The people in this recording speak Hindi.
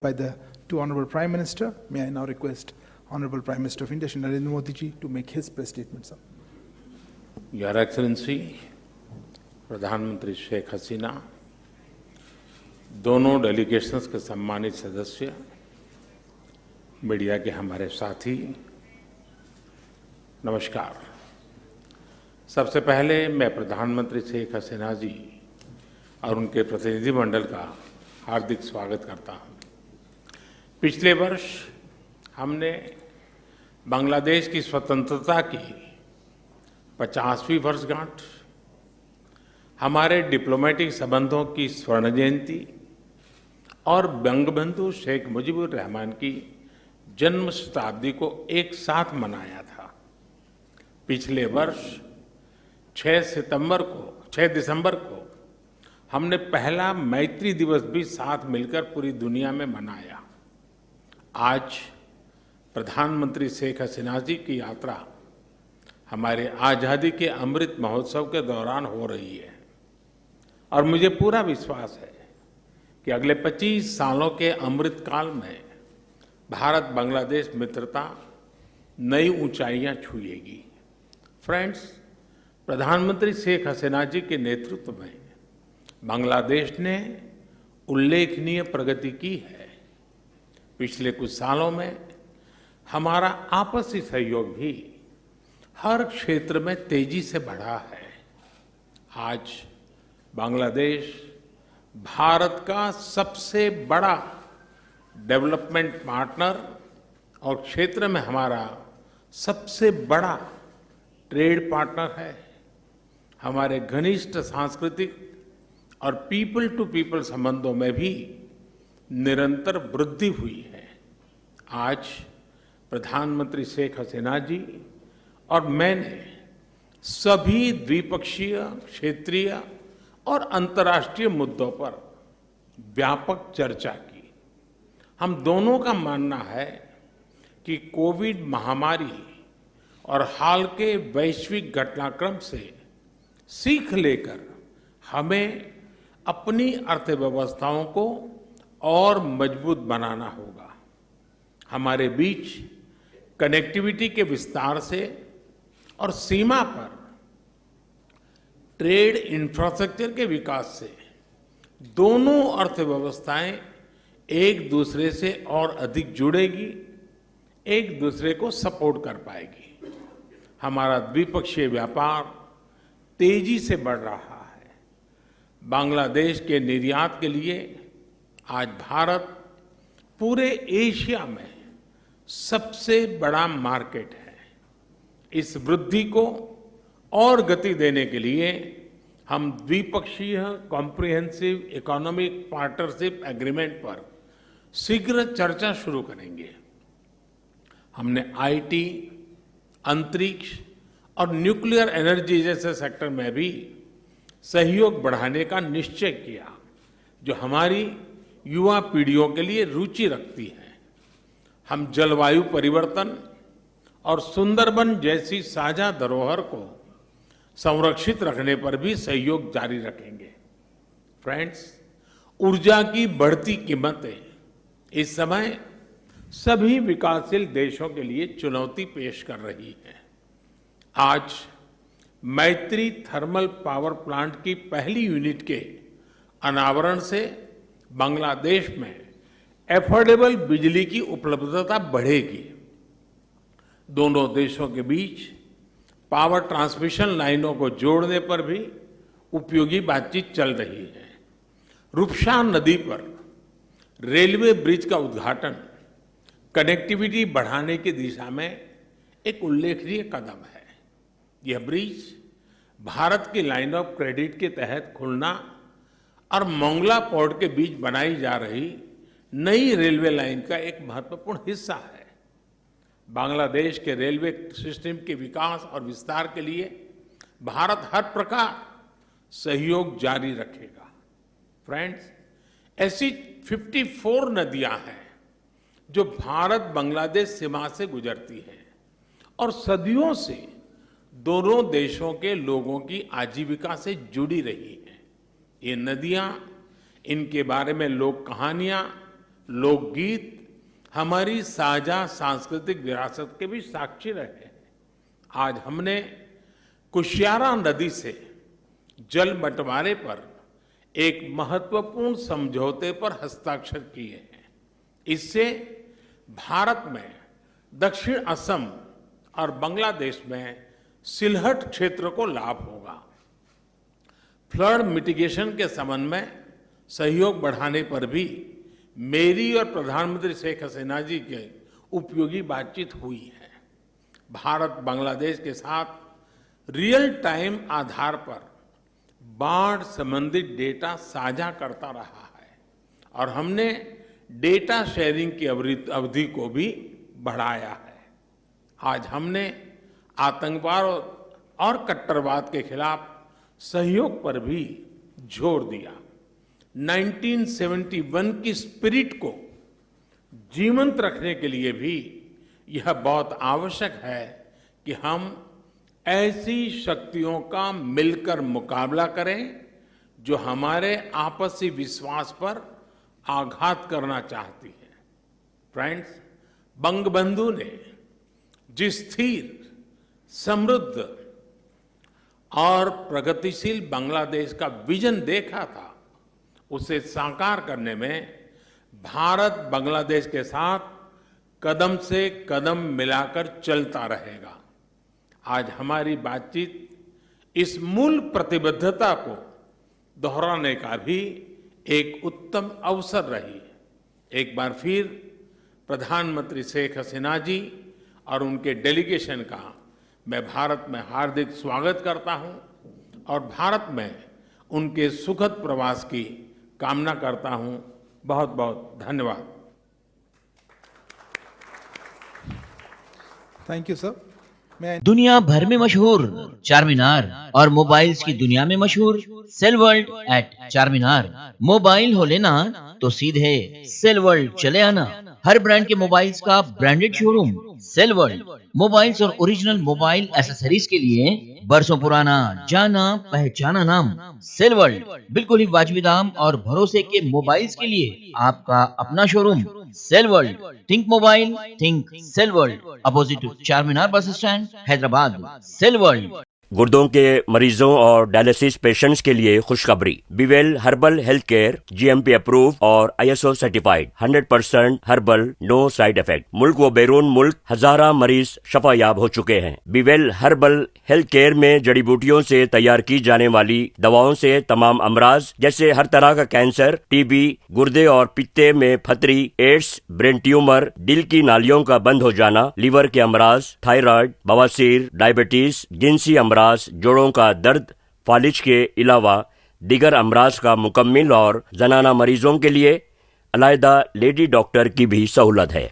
by the two Honorable Prime Minister. May I now request Honorable Prime Minister of India, Shri Narendra Modi ji, to make his press statement, sir. Your Excellency, प्रधानमंत्री शेख हसीना, दोनों डेलीगेशंस के सम्मानित सदस्य, मीडिया के हमारे साथी, नमस्कार। सबसे पहले मैं प्रधानमंत्री शेख हसीना जी और उनके प्रतिनिधिमंडल का हार्दिक स्वागत करता हूं। पिछले वर्ष हमने बांग्लादेश की स्वतंत्रता की 50वीं वर्षगांठ, हमारे डिप्लोमेटिक संबंधों की स्वर्ण जयंती और बंगबंधु शेख मुजीबुर रहमान की जन्म शताब्दी को एक साथ मनाया था। पिछले वर्ष 6 दिसंबर को हमने पहला मैत्री दिवस भी साथ मिलकर पूरी दुनिया में मनाया। आज प्रधानमंत्री शेख हसीना जी की यात्रा हमारे आज़ादी के अमृत महोत्सव के दौरान हो रही है और मुझे पूरा विश्वास है कि अगले 25 सालों के अमृत काल में भारत बांग्लादेश मित्रता नई ऊंचाइयां छुएगी। फ्रेंड्स, प्रधानमंत्री शेख हसीना जी के नेतृत्व में बांग्लादेश ने उल्लेखनीय प्रगति की है। पिछले कुछ सालों में हमारा आपसी सहयोग भी हर क्षेत्र में तेजी से बढ़ा है। आज बांग्लादेश भारत का सबसे बड़ा डेवलपमेंट पार्टनर और क्षेत्र में हमारा सबसे बड़ा ट्रेड पार्टनर है। हमारे घनिष्ठ सांस्कृतिक और पीपल टू पीपल संबंधों में भी निरंतर वृद्धि हुई है। आज प्रधानमंत्री शेख हसीना जी और मैंने सभी द्विपक्षीय, क्षेत्रीय और अंतर्राष्ट्रीय मुद्दों पर व्यापक चर्चा की। हम दोनों का मानना है कि कोविड महामारी और हाल के वैश्विक घटनाक्रम से सीख लेकर हमें अपनी अर्थव्यवस्थाओं को और मजबूत बनाना होगा। हमारे बीच कनेक्टिविटी के विस्तार से और सीमा पर ट्रेड इंफ्रास्ट्रक्चर के विकास से दोनों अर्थव्यवस्थाएं एक दूसरे से और अधिक जुड़ेगी, एक दूसरे को सपोर्ट कर पाएगी। हमारा द्विपक्षीय व्यापार तेजी से बढ़ रहा है। बांग्लादेश के निर्यात के लिए आज भारत पूरे एशिया में सबसे बड़ा मार्केट है। इस वृद्धि को और गति देने के लिए हम द्विपक्षीय कॉम्प्रिहेंसिव इकोनॉमिक पार्टनरशिप एग्रीमेंट पर शीघ्र चर्चा शुरू करेंगे। हमने आईटी, अंतरिक्ष और न्यूक्लियर एनर्जी जैसे सेक्टर में भी सहयोग बढ़ाने का निश्चय किया, जो हमारी युवा पीढ़ियों के लिए रुचि रखती है। हम जलवायु परिवर्तन और सुंदरबन जैसी साझा धरोहर को संरक्षित रखने पर भी सहयोग जारी रखेंगे। फ्रेंड्स, ऊर्जा की बढ़ती कीमतें इस समय सभी विकासशील देशों के लिए चुनौती पेश कर रही हैं। आज मैत्री थर्मल पावर प्लांट की पहली यूनिट के अनावरण से बांग्लादेश में एफोर्डेबल बिजली की उपलब्धता बढ़ेगी। दोनों देशों के बीच पावर ट्रांसमिशन लाइनों को जोड़ने पर भी उपयोगी बातचीत चल रही है। रूपसा नदी पर रेलवे ब्रिज का उद्घाटन कनेक्टिविटी बढ़ाने की दिशा में एक उल्लेखनीय कदम है। यह ब्रिज भारत की लाइन ऑफ क्रेडिट के तहत खुलना और मोंगला पोर्ट के बीच बनाई जा रही नई रेलवे लाइन का एक महत्वपूर्ण हिस्सा है। बांग्लादेश के रेलवे सिस्टम के विकास और विस्तार के लिए भारत हर प्रकार सहयोग जारी रखेगा। फ्रेंड्स, ऐसी 54 नदियां हैं जो भारत बांग्लादेश सीमा से गुजरती हैं और सदियों से दोनों देशों के लोगों की आजीविका से जुड़ी रही हैं। ये नदियां, इनके बारे में लोक कहानियां लोकगीत हमारी साझा सांस्कृतिक विरासत के भी साक्षी रहे हैं। आज हमने कुशियारा नदी से जल बंटवारे पर एक महत्वपूर्ण समझौते पर हस्ताक्षर किए हैं। इससे भारत में दक्षिण असम और बांग्लादेश में सिलहट क्षेत्र को लाभ होगा। फ्लड मिटिगेशन के संबंध में सहयोग बढ़ाने पर भी मेरी और प्रधानमंत्री शेख हसीना जी के उपयोगी बातचीत हुई है। भारत बांग्लादेश के साथ रियल टाइम आधार पर बाढ़ संबंधित डेटा साझा करता रहा है और हमने डेटा शेयरिंग की अवधि को भी बढ़ाया है। आज हमने आतंकवाद और कट्टरवाद के खिलाफ सहयोग पर भी जोर दिया। 1971 की स्पिरिट को जीवंत रखने के लिए भी यह बहुत आवश्यक है कि हम ऐसी शक्तियों का मिलकर मुकाबला करें जो हमारे आपसी विश्वास पर आघात करना चाहती है। फ्रेंड्स, बंगबंधु ने जिस स्थिर, समृद्ध और प्रगतिशील बांग्लादेश का विजन देखा था, उसे साकार करने में भारत बांग्लादेश के साथ कदम से कदम मिलाकर चलता रहेगा। आज हमारी बातचीत इस मूल प्रतिबद्धता को दोहराने का भी एक उत्तम अवसर रही। एक बार फिर प्रधानमंत्री शेख हसीना जी और उनके डेलीगेशन का मैं भारत में हार्दिक स्वागत करता हूं और भारत में उनके सुखद प्रवास की कामना करता हूं। बहुत बहुत धन्यवाद। Thank you sir. मैं दुनिया भर में मशहूर चारमीनार और मोबाइल्स की दुनिया में मशहूर Cell World at Charminar. Mobile हो लेना तो सीधे सेल वर्ल्ड चले आना। हर ब्रांड के मोबाइल्स का branded showroom Cell World. Mobiles और ओरिजिनल मोबाइल एसेसरीज के लिए बरसों पुराना जाना पहचाना नाम सेल वर्ल्ड। बिल्कुल ही वाजिबी दाम और भरोसे के मोबाइल्स के लिए आपका अपना showroom Cell World. Think mobile, think Cell World. Opposite Charminar bus stand, Hyderabad. Cell World. गुर्दों के मरीजों और डायलिसिस पेशेंट्स के लिए खुशखबरी। बीवेल herbal health care GMP approve और ISO certified 100% herbal, no side effect. मुल्क व बैरून मुल्क हजारा मरीज शफायाब हो चुके हैं। बीवेल हर्बल हेल्थ केयर में जड़ी बूटियों से तैयार की जाने वाली दवाओं से तमाम अमराज जैसे हर तरह का कैंसर, TB, गुर्दे और पित्ते में फतरी, एड्स, ब्रेन ट्यूमर, दिल की नालियों का बंद हो जाना, लीवर के अमराज, थायराइड, बवासीर, डायबिटीज, जिनसी अमराज, जोड़ों का दर्द, फालिज के अलावा दीगर अमराज का मुकम्मिल और जनाना मरीजों के लिए अलहदा लेडी डॉक्टर की भी सहूलत है।